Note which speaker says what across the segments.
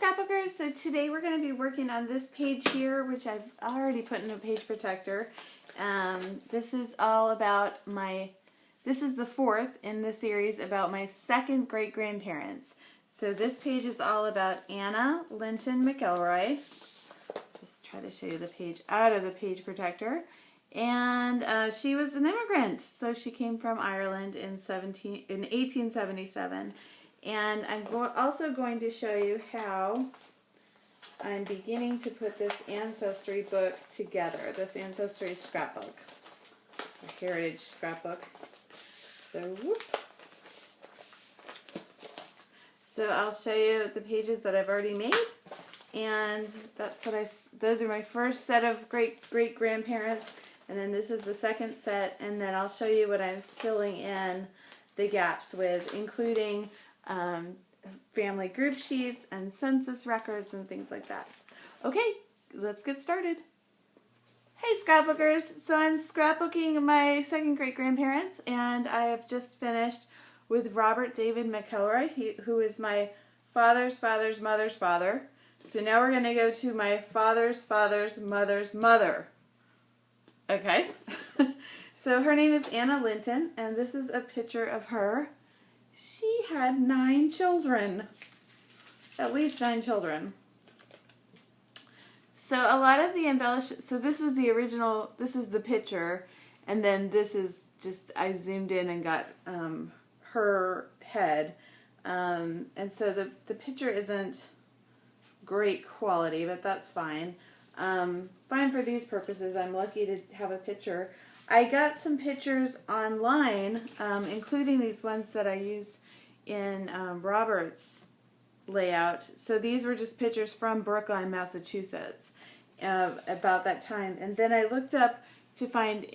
Speaker 1: Scrapbookers, so today we're going to be working on this page here, which I've already put in a page protector. This is all about this is the fourth in the series about my second great-grandparents. So this page is all about Anna Linton McElroy. Just try to show you the page out of the page protector. And she was an immigrant, so she came from Ireland in 1877. And I'm also going to show you how I'm beginning to put this ancestry book together, this ancestry scrapbook, a heritage scrapbook. So, whoop. So I'll show you the pages that I've already made, and those are my first set of great-grandparents, and then this is the second set, and then I'll show you what I'm filling in the gaps with, including family group sheets and census records and things like that. Okay, let's get started. Hey Scrapbookers, so I'm scrapbooking my second great-grandparents, and I have just finished with Robert David McElroy, who is my father's father's mother's father. So now we're going to go to my father's father's mother's mother. Okay, so her name is Anna Linton, and this is a picture of her. She had 9 children, at least 9 children. So a lot of the embellishment, so this was the original, this is the picture, and then this is just, I zoomed in and got her head. And so the picture isn't great quality, but that's fine. Fine for these purposes. I'm lucky to have a picture. I got some pictures online, including these ones that I used in Robert's layout. So these were just pictures from Brookline, Massachusetts, about that time. And then I looked up to find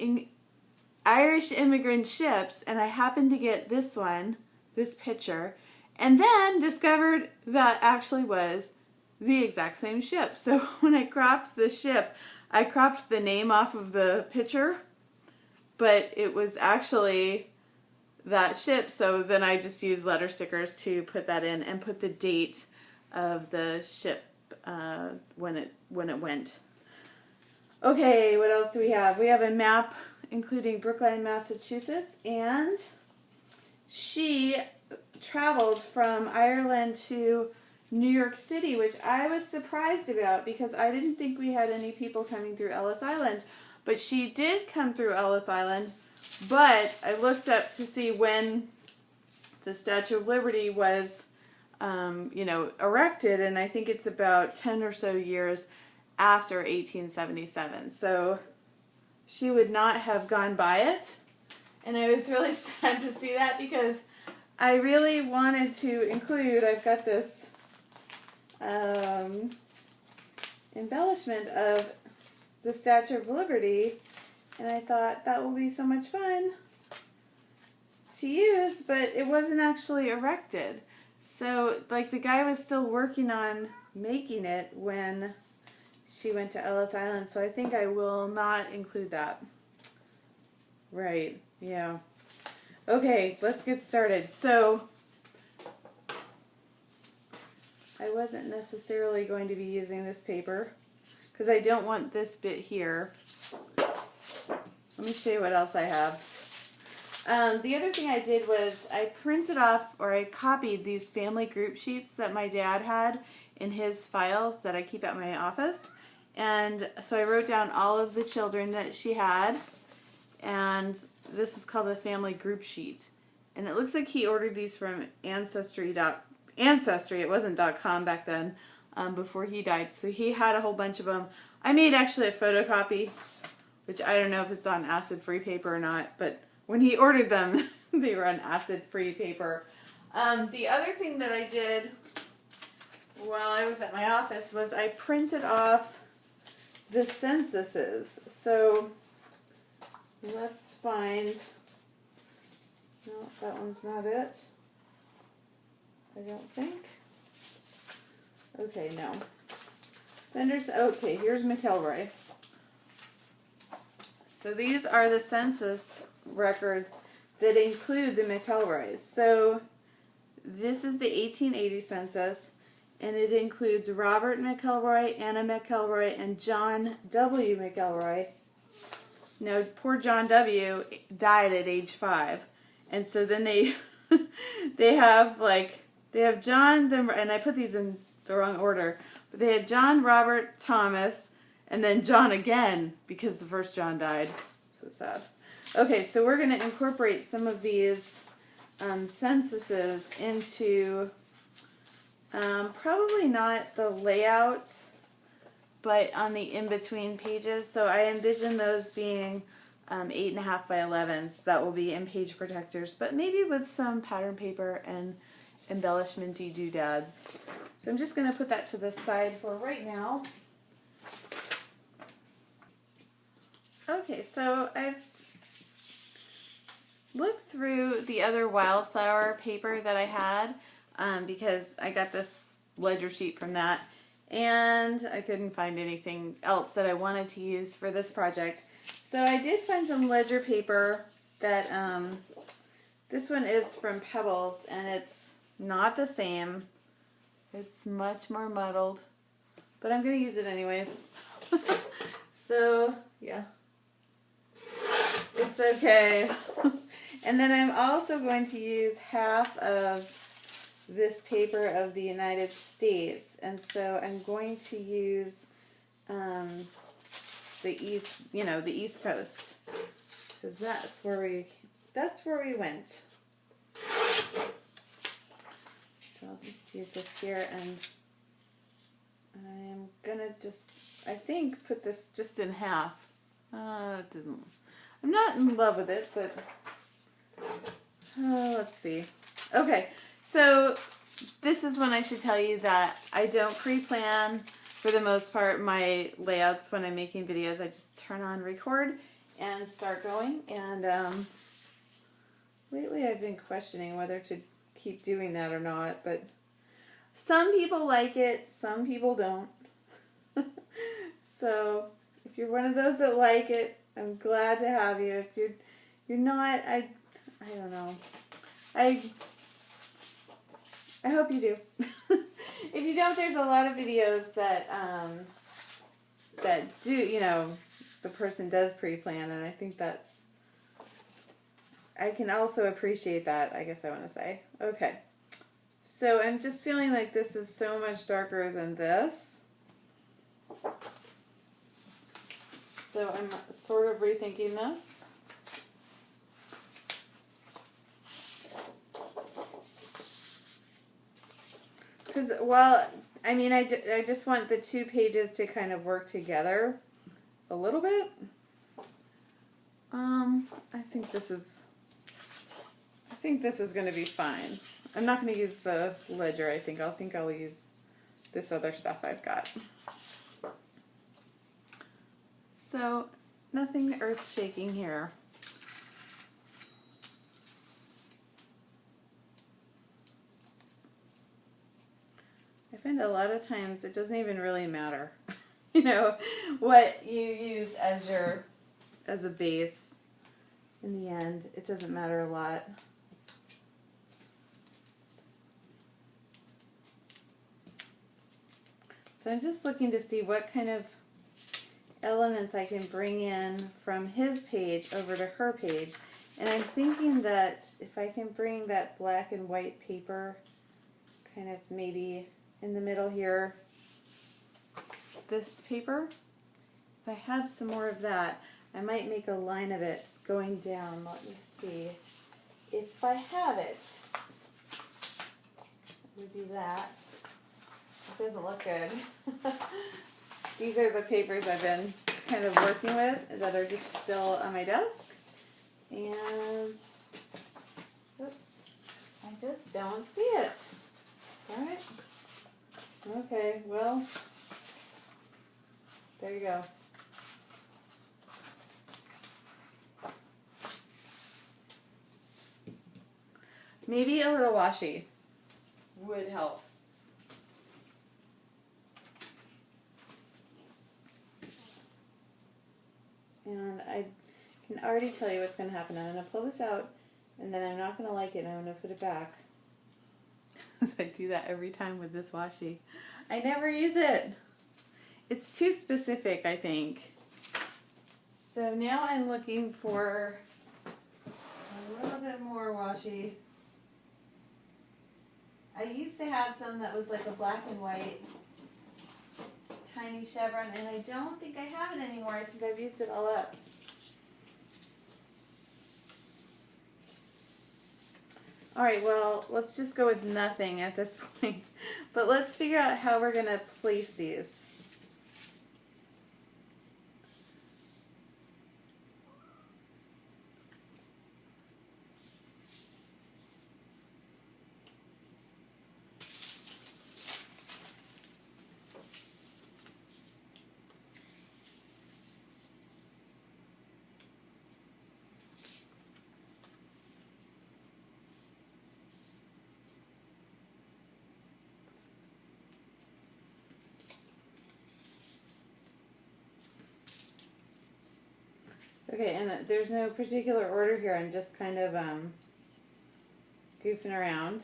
Speaker 1: Irish immigrant ships, and I happened to get this one, this picture, and then discovered that actually was the exact same ship. So when I cropped the ship, I cropped the name off of the picture, but it was actually that ship, so then I just used letter stickers to put that in and put the date of the ship when it went. Okay, what else do we have? We have a map including Brookline, Massachusetts, and she traveled from Ireland to New York City, which I was surprised about because I didn't think we had any people coming through Ellis Island. But she did come through Ellis Island, but I looked up to see when the Statue of Liberty was, erected, and I think it's about 10 or so years after 1877. So she would not have gone by it, and I was really sad to see that because I really wanted to include, I've got this embellishment of the Statue of Liberty, and I thought that will be so much fun to use, but it wasn't actually erected. So, like, the guy was still working on making it when she went to Ellis Island, so I think I will not include that. Right, yeah. Okay, let's get started. So, I wasn't necessarily going to be using this paper, because I don't want this bit here. Let me show you what else I have. The other thing I did was I printed off, or I copied these family group sheets that my dad had in his files that I keep at my office. And so I wrote down all of the children that she had, and this is called a family group sheet. And it looks like he ordered these from Ancestry. It wasn't .com back then. Before he died. So he had a whole bunch of them. I made actually a photocopy, which I don't know if it's on acid-free paper or not, but when he ordered them, they were on acid-free paper. The other thing that I did while I was at my office was I printed off the censuses. So let's find, no, that one's not it. I don't think. Okay, no. Okay, here's McElroy. So these are the census records that include the McElroys. So this is the 1880 census, and it includes Robert McElroy, Anna McElroy, and John W. McElroy. Now, poor John W. died at age 5, and so then they have John, and I put these in the wrong order, but they had John, Robert, Thomas, and then John again because the first John died. So sad. Okay, so we're going to incorporate some of these censuses into probably not the layouts, but on the in-between pages. So I envision those being 8.5 by 11s that will be in page protectors, but maybe with some pattern paper and embellishment-y doodads. So I'm just going to put that to the side for right now. Okay, so I've looked through the other wildflower paper that I had because I got this ledger sheet from that, and I couldn't find anything else that I wanted to use for this project. So I did find some ledger paper that, this one is from Pebbles, and it's not the same. It's much more muddled, but I'm going to use it anyways. So, yeah. It's okay. And then I'm also going to use half of this paper of the United States, and so I'm going to use the East Coast, because that's where we went. So I'll just use this here, and I'm gonna I think put this just in half. It doesn't. I'm not in love with it, but let's see. Okay, so this is when I should tell you that I don't pre-plan for the most part my layouts when I'm making videos. I just turn on record and start going. And lately I've been questioning whether to keep doing that or not, but some people like it, some people don't. So if you're one of those that like it, I'm glad to have you. If you're not, I don't know. I hope you do. If you don't, there's a lot of videos that that do, the person does pre-plan, and I think I can also appreciate that, I guess I want to say. Okay. So I'm just feeling like this is so much darker than this. So I'm sort of rethinking this. Because, I just want the 2 pages to kind of work together a little bit. I think this is going to be fine. I'm not going to use the ledger, I think I'll use this other stuff I've got. So, nothing earth-shaking here. I find a lot of times it doesn't even really matter, what you use as a base. In the end, it doesn't matter a lot. So I'm just looking to see what kind of elements I can bring in from his page over to her page. And I'm thinking that if I can bring that black and white paper kind of maybe in the middle here, this paper, if I have some more of that, I might make a line of it going down. Let me see. If I have it, it would be that. This doesn't look good. These are the papers I've been kind of working with that are just still on my desk. And, oops, I just don't see it. Alright. Okay, well, there you go. Maybe a little washi would help. And I can already tell you what's going to happen. I'm going to pull this out, and then I'm not going to like it, and I'm going to put it back. I do that every time with this washi. I never use it. It's too specific, I think. So now I'm looking for a little bit more washi. I used to have some that was like a black and white tiny chevron, and I don't think I have it anymore. I think I've used it all up. All right, well, let's just go with nothing at this point. But let's figure out how we're going to place these. Okay, and there's no particular order here. I'm just kind of goofing around.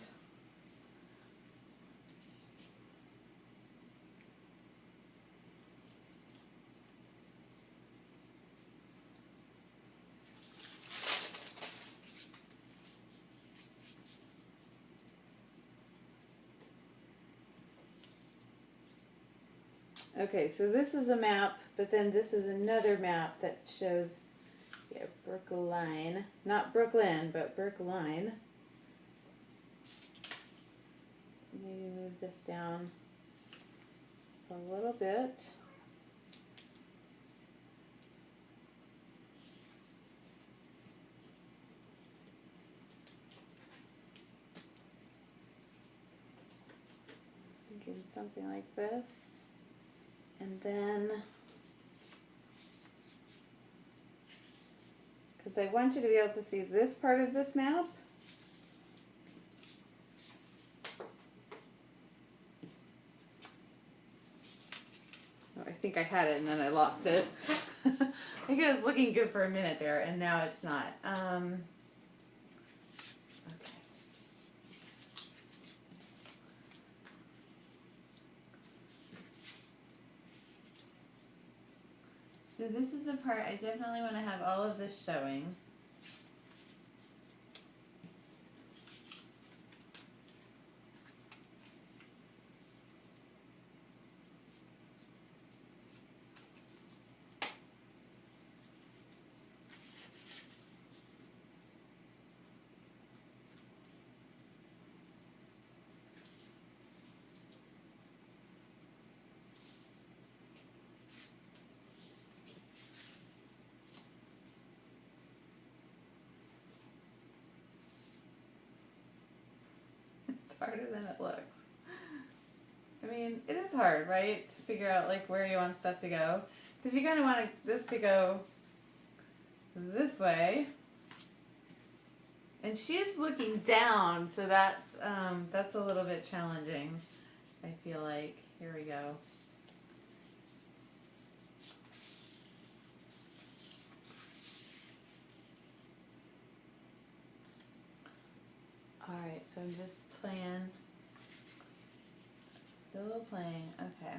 Speaker 1: Okay, so this is a map, but then this is another map that shows Brookline. Not Brooklyn, but Brookline. Maybe move this down a little bit. Thinking something like this. And then, because I want you to be able to see this part of this map. Oh, I think I had it and then I lost it. I think it was looking good for a minute there and now it's not. Okay. So this is the part I definitely want to have all of this showing. Harder than it looks. I mean, it is hard, right, to figure out like where you want stuff to go, because you kind of want this to go this way, and she's looking down, so that's a little bit challenging. I feel like. Here we go. Alright, so I'm just playing, still playing, okay.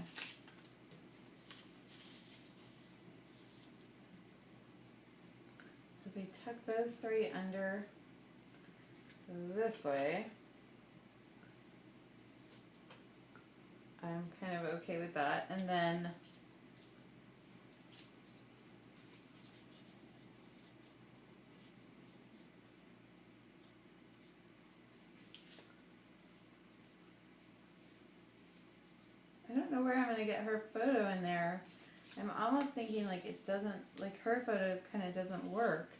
Speaker 1: So if we tuck those three under this way, I'm kind of okay with that. And then I don't know where I'm going to get her photo in there. I'm almost thinking like it doesn't, like her photo kind of doesn't work.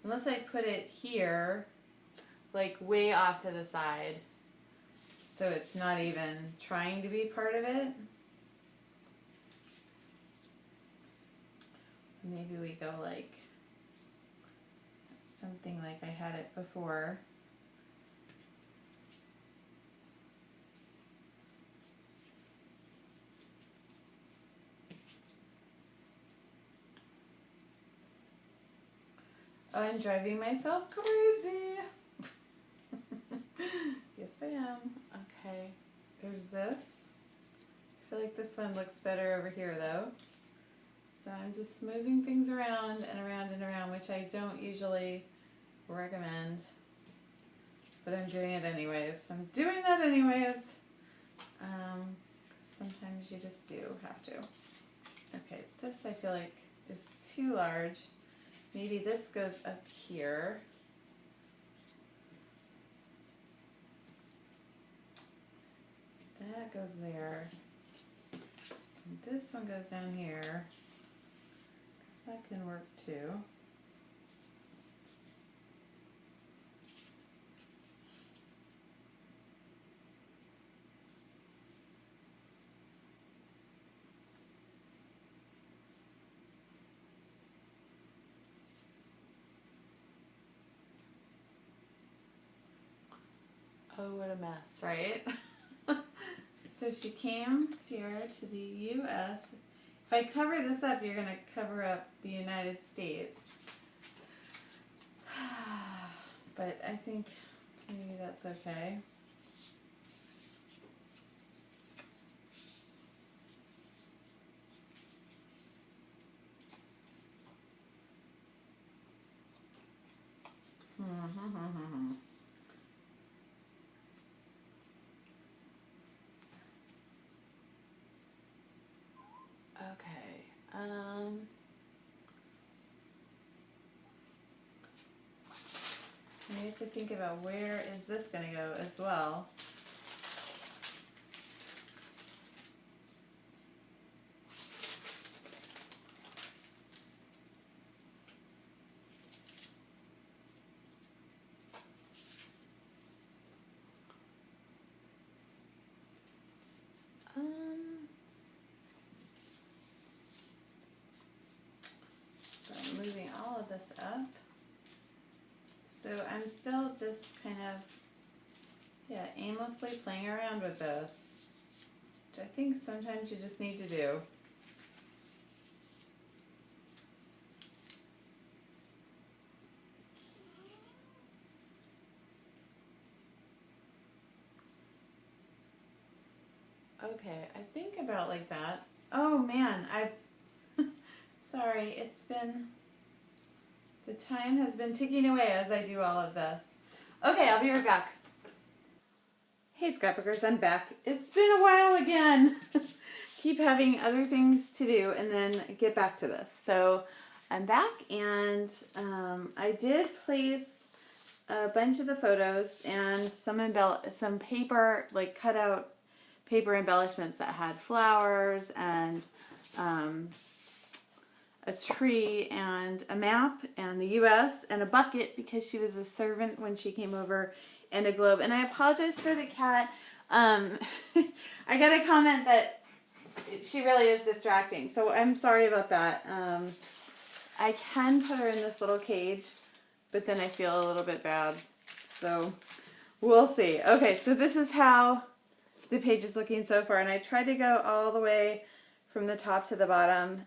Speaker 1: Unless I put it here, like way off to the side. So it's not even trying to be part of it. Maybe we go like something like I had it before. Oh, I'm driving myself crazy. Yes, I am. Okay. Okay, there's this. I feel like this one looks better over here though. So I'm just moving things around and around and around, which I don't usually recommend, but I'm doing it anyways. I'm doing that anyways. Sometimes you just do have to. Okay, this I feel like is too large. Maybe this goes up here. That goes there. And this one goes down here. That can work too. Oh, what a mess, right? So she came here to the U.S. If I cover this up, you're going to cover up the United States. But I think maybe that's okay. Okay. I need to think about where is this going to go as well. So I'm moving all of this up. So I'm still just kind of, aimlessly playing around with this, which I think sometimes you just need to do. Okay, I think about like that. Oh man, sorry, the time has been ticking away as I do all of this. Okay, I'll be right back. Hey scrapbookers, I'm back. It's been a while again. Keep having other things to do and then get back to this. So I'm back and I did place a bunch of the photos and some paper, like cut out paper embellishments that had flowers and a tree and a map and the U.S. and a bucket because she was a servant when she came over, and a globe. And I apologize for the cat. I got a comment that she really is distracting, so I'm sorry about that. I can put her in this little cage, but then I feel a little bit bad. So we'll see. Okay, so this is how the page is looking so far, and I tried to go all the way from the top to the bottom.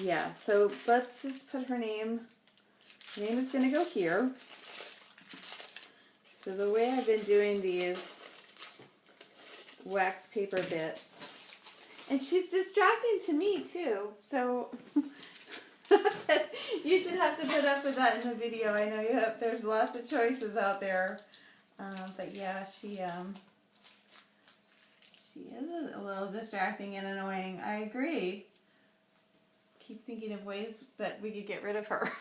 Speaker 1: Yeah, so let's just put her name. Her name is going to go here. So the way I've been doing these wax paper bits, and she's distracting to me too, so you should have to put up with that in the video. I know there's lots of choices out there, but yeah, she is a little distracting and annoying. I agree. Keep thinking of ways that we could get rid of her.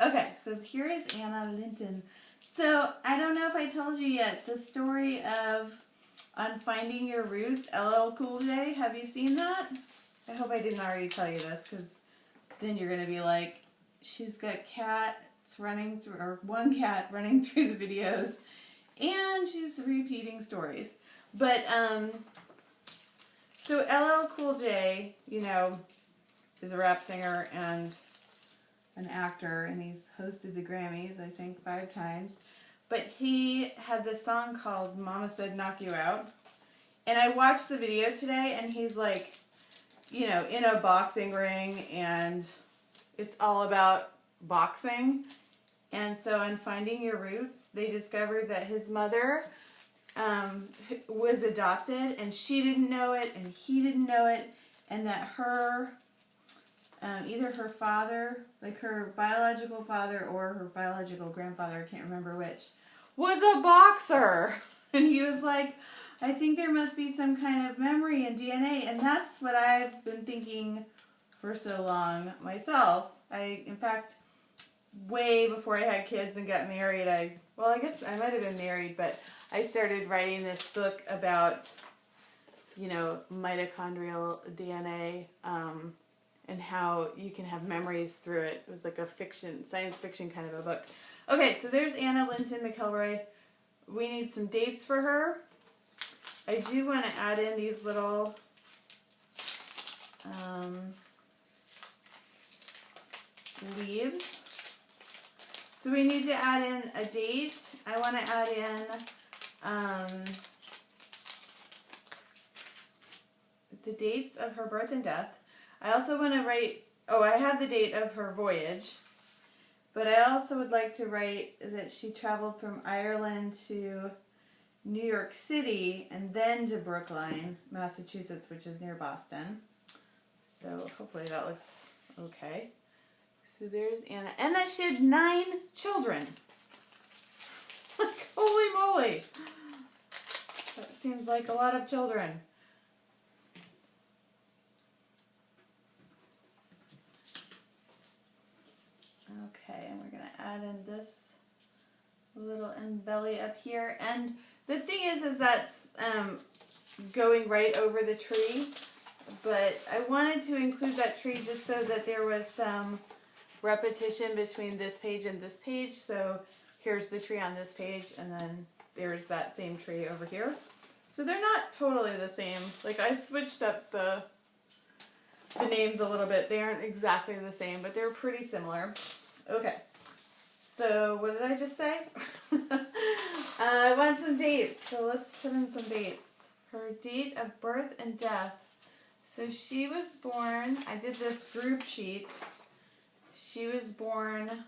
Speaker 1: Okay, so here is Anna Linton. So I don't know if I told you yet the story of On Finding Your Roots, LL Cool J. Have you seen that? I hope I didn't already tell you this, because then you're going to be like, she's got cats running through, or one cat running through the videos, and she's repeating stories. But, so LL Cool J, is a rap singer and an actor, and he's hosted the Grammys, I think, 5 times. But he had this song called Mama Said Knock You Out. And I watched the video today, and he's like, in a boxing ring, and it's all about boxing. And so on Finding Your Roots, they discovered that his mother was adopted, and she didn't know it, and he didn't know it, and that her, either her father, like her biological father or her biological grandfather, I can't remember which, was a boxer. And he was like, I think there must be some kind of memory in DNA, and that's what I've been thinking for so long myself. In fact, way before I had kids and got married, I guess I might have been married, but I started writing this book about, mitochondrial DNA, and how you can have memories through it. It was like a science fiction kind of a book. Okay, so there's Anna Linton McElroy. We need some dates for her. I do want to add in these little leaves. So we need to add in a date. I want to add in the dates of her birth and death. I also want to write, I have the date of her voyage, but I also would like to write that she traveled from Ireland to New York City and then to Brookline, Massachusetts, which is near Boston. So hopefully that looks okay. So there's Anna. And that she had 9 children. Like, holy moly. That seems like a lot of children. Okay, and we're going to add in this little embelly up here. And the thing is that's going right over the tree. But I wanted to include that tree just so that there was some repetition between this page and this page. So here's the tree on this page, and then there's that same tree over here. So they're not totally the same. Like, I switched up the names a little bit. They aren't exactly the same, but they're pretty similar. Okay. So what did I just say? I want some dates. So let's put in some dates. Her date of birth and death. So she was born, I did this group sheet. She was born,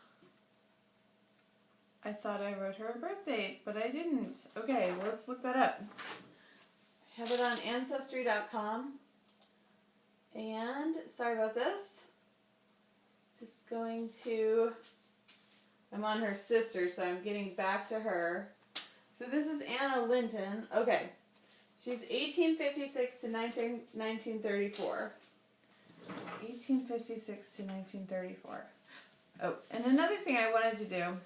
Speaker 1: I thought I wrote her birth date, but I didn't. Okay, well, let's look that up. I have it on Ancestry.com. And, sorry about this. Just going to, I'm on her sister, so I'm getting back to her. So this is Anna Linton. Okay. She's 1856 to 1934. 1856 to 1934. Oh, and another thing I wanted to do,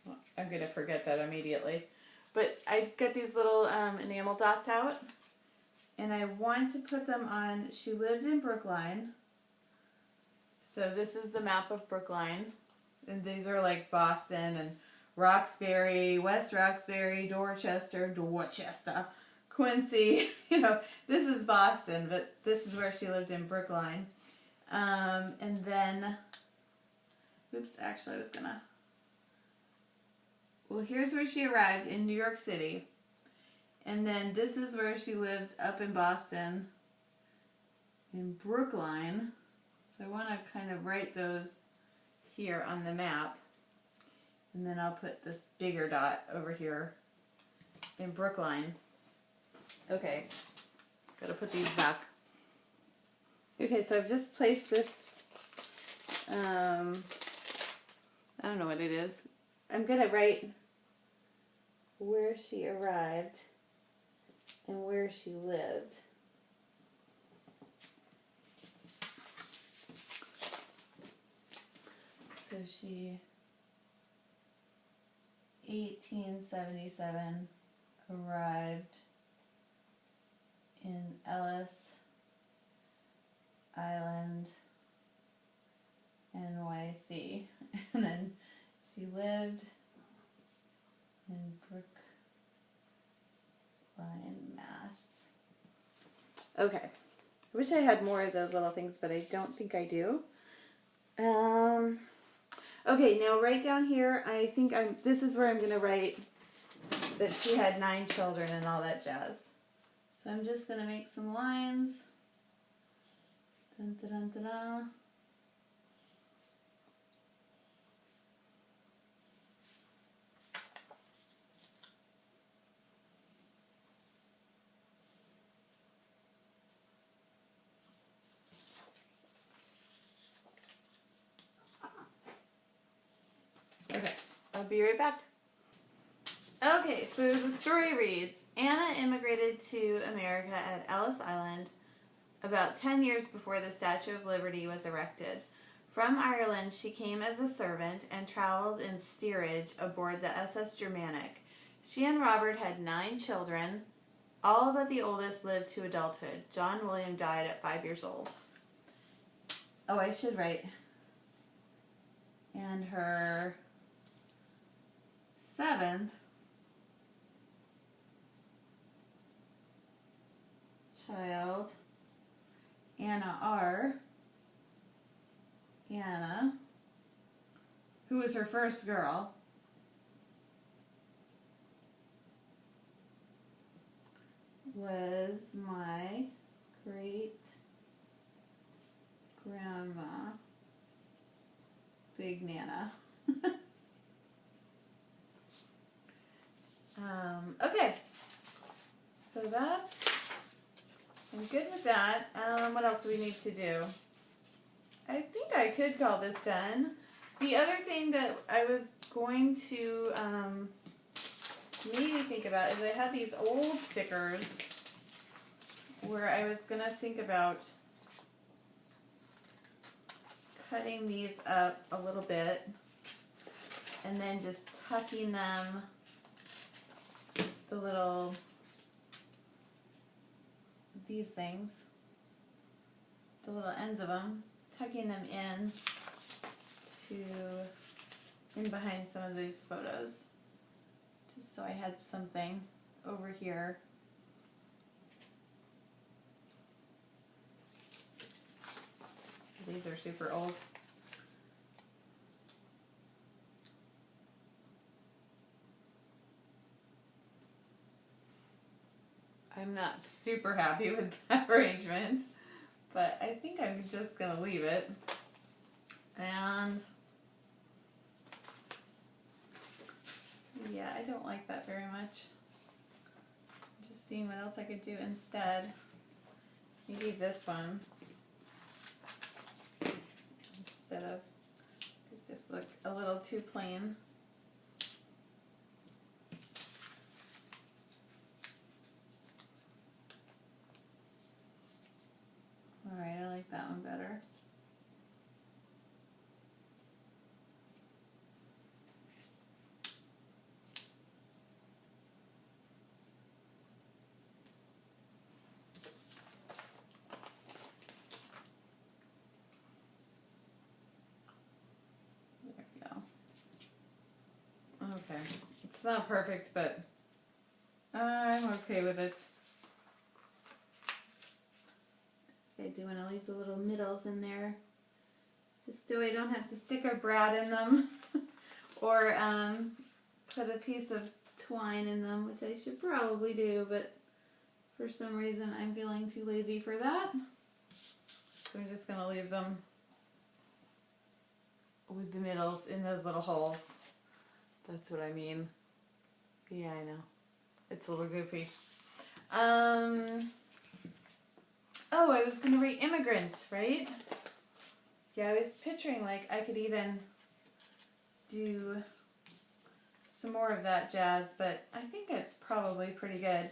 Speaker 1: well, I'm going to forget that immediately, but I got these little enamel dots out, and I want to put them on, she lived in Brookline, so this is the map of Brookline, and these are like Boston and Roxbury, West Roxbury, Dorchester, Quincy, this is Boston, but this is where she lived in Brookline. And then, here's where she arrived in New York City. And then this is where she lived up in Boston, in Brookline. So I want to kind of write those here on the map. And then I'll put this bigger dot over here in Brookline. Okay, gotta put these back. Okay, so I've just placed this, I don't know what it is. I'm gonna write where she arrived and where she lived. So she, 1877, arrived in Ellis Island, NYC, and then she lived in Brookline, Mass. Okay, I wish I had more of those little things, but I don't think I do. Okay, now right down here, I think this is where I'm going to write that she had 9 children and all that jazz. So I'm just going to make some lines. Dun, dun, dun, dun, dun. be right back. Okay, so the story reads, Anna immigrated to America at Ellis Island about 10 years before the Statue of Liberty was erected. From Ireland, she came as a servant and traveled in steerage aboard the SS Germanic. She and Robert had 9 children. All but the oldest lived to adulthood. John William died at 5 years old. Oh, I should write. And her 7th child, Anna R. Anna, who was her first girl, was my great grandma, Big Nana. Okay, so I'm good with that. What else do we need to do? I think I could call this done. The other thing that I was going to maybe think about is I had these old stickers where I was going to think about cutting these up a little bit and then just tucking them, the little, these things, the little ends of them, tucking them in behind some of these photos, just so I had something over here. These are super old. I'm not super happy with that arrangement, but I think I'm just going to leave it. And yeah, I don't like that very much. Just seeing what else I could do instead. Maybe this one. Instead of, it just look a little too plain. Alright, I like that one better. There we go. Okay, it's not perfect, but I'm okay with it. I do want to leave the little middles in there, just so I don't have to stick a brad in them, or put a piece of twine in them, which I should probably do, but for some reason I'm feeling too lazy for that. So I'm just going to leave them with the middles in those little holes. That's what I mean. Yeah, I know. It's a little goofy. Oh, I was going to write Immigrant, right? Yeah, I was picturing like I could even do some more of that jazz, but I think it's probably pretty good.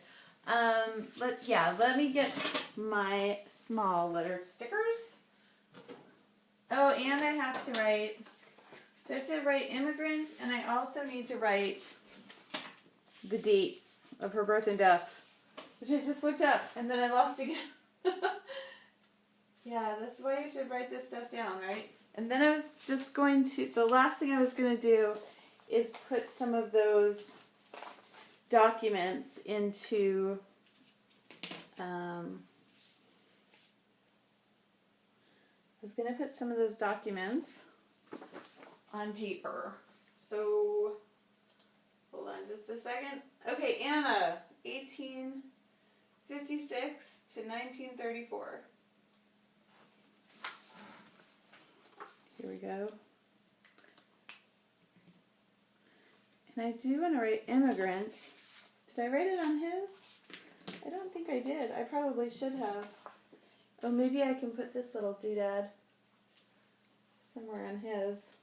Speaker 1: Let me get my small lettered stickers. Oh, and I have to write, so I have to write Immigrant, and I also need to write the dates of her birth and death, which I just looked up, and then I lost again. Yeah, that's why you should write this stuff down, right? And then I was just going to, the last thing I was going to do is put some of those documents into, I was going to put some of those documents on paper. So, hold on just a second. Okay, Anna, 1856 to 1934. Here we go. And I do want to write Immigrant. Did I write it on his? I don't think I did. I probably should have. Oh, maybe I can put this little doodad somewhere on his.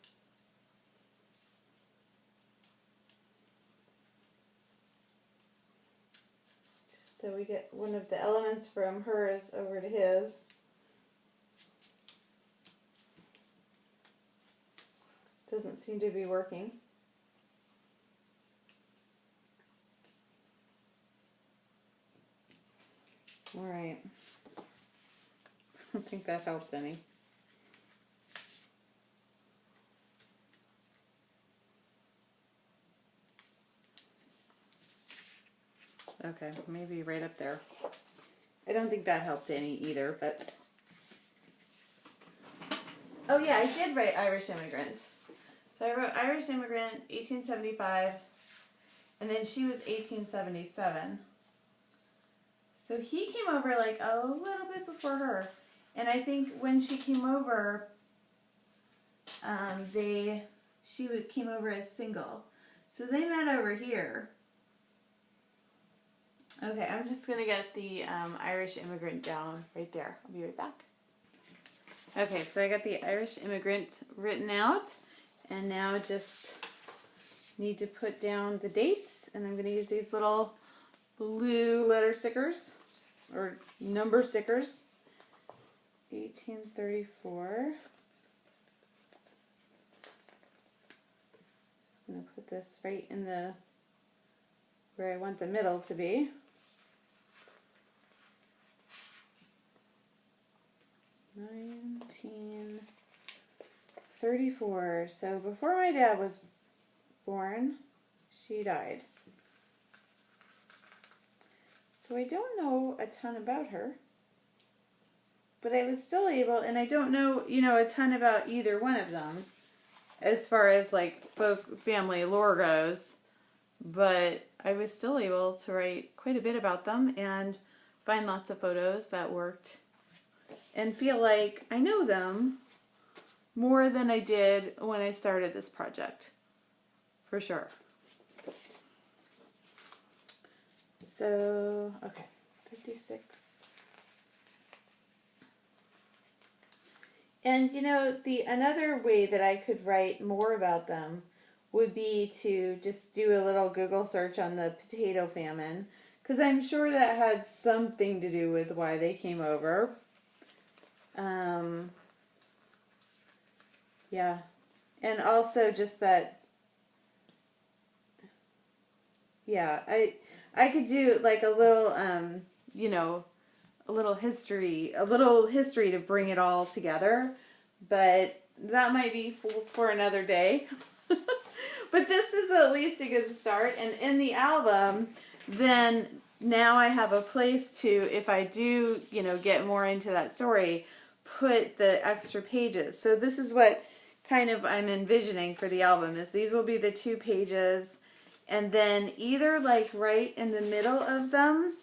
Speaker 1: So we get one of the elements from hers over to his. Doesn't seem to be working. All right. I don't think that helped any. Okay, maybe right up there. I don't think that helped any either, but... Oh yeah, I did write Irish Immigrant. So I wrote Irish Immigrant, 1875, and then she was 1877. So he came over like a little bit before her. And I think when she came over, came over as single. So they met over here. Okay, I'm just going to get the Irish Immigrant down right there. I'll be right back. Okay, so I got the Irish Immigrant written out. And now just need to put down the dates. And I'm going to use these little blue letter stickers, or number stickers. 1834. Just going to put this right in the, where I want the middle to be. 1934. So before my dad was born, she died. So I don't know a ton about her. But I was still able, and I don't know, a ton about either one of them as far as like family lore goes. But I was still able to write quite a bit about them and find lots of photos that worked. And feel like I know them more than I did when I started this project. For sure. So, okay, 56. And another way that I could write more about them would be to just do a little Google search on the potato famine. Because I'm sure that had something to do with why they came over. Yeah, and also just that, yeah, I could do like a little, a little history to bring it all together, but that might be for another day. But this is at least a good start, and in the album, then now I have a place to, if I do, get more into that story, put the extra pages. So this is what kind of I'm envisioning for the album, is these will be the 2 pages, and then either like right in the middle of them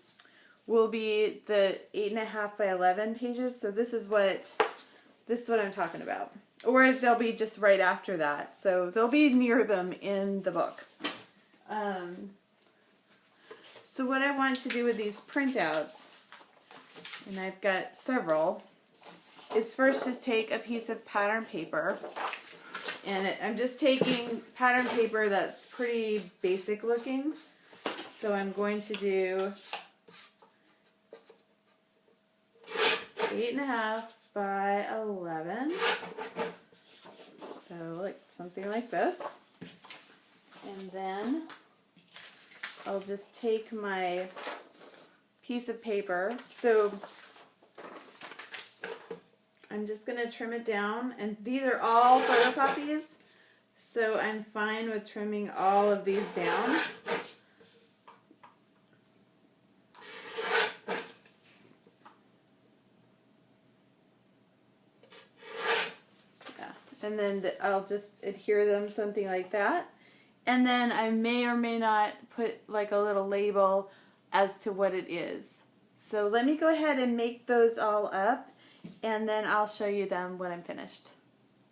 Speaker 1: will be the 8.5 by 11 pages. So this is what I'm talking about. Or they'll be just right after that. So they'll be near them in the book. So what I want to do with these printouts, and I've got several, is first just take a piece of pattern paper, and I'm just taking pattern paper that's pretty basic looking. So I'm going to do 8.5 by 11, so like something like this, and then I'll just take my piece of paper. So I'm just going to trim it down, and these are all photocopies, so I'm fine with trimming all of these down. Yeah. And then I'll just adhere them, something like that. And then I may or may not put like a little label as to what it is. So let me go ahead and make those all up, and then I'll show you them when I'm finished.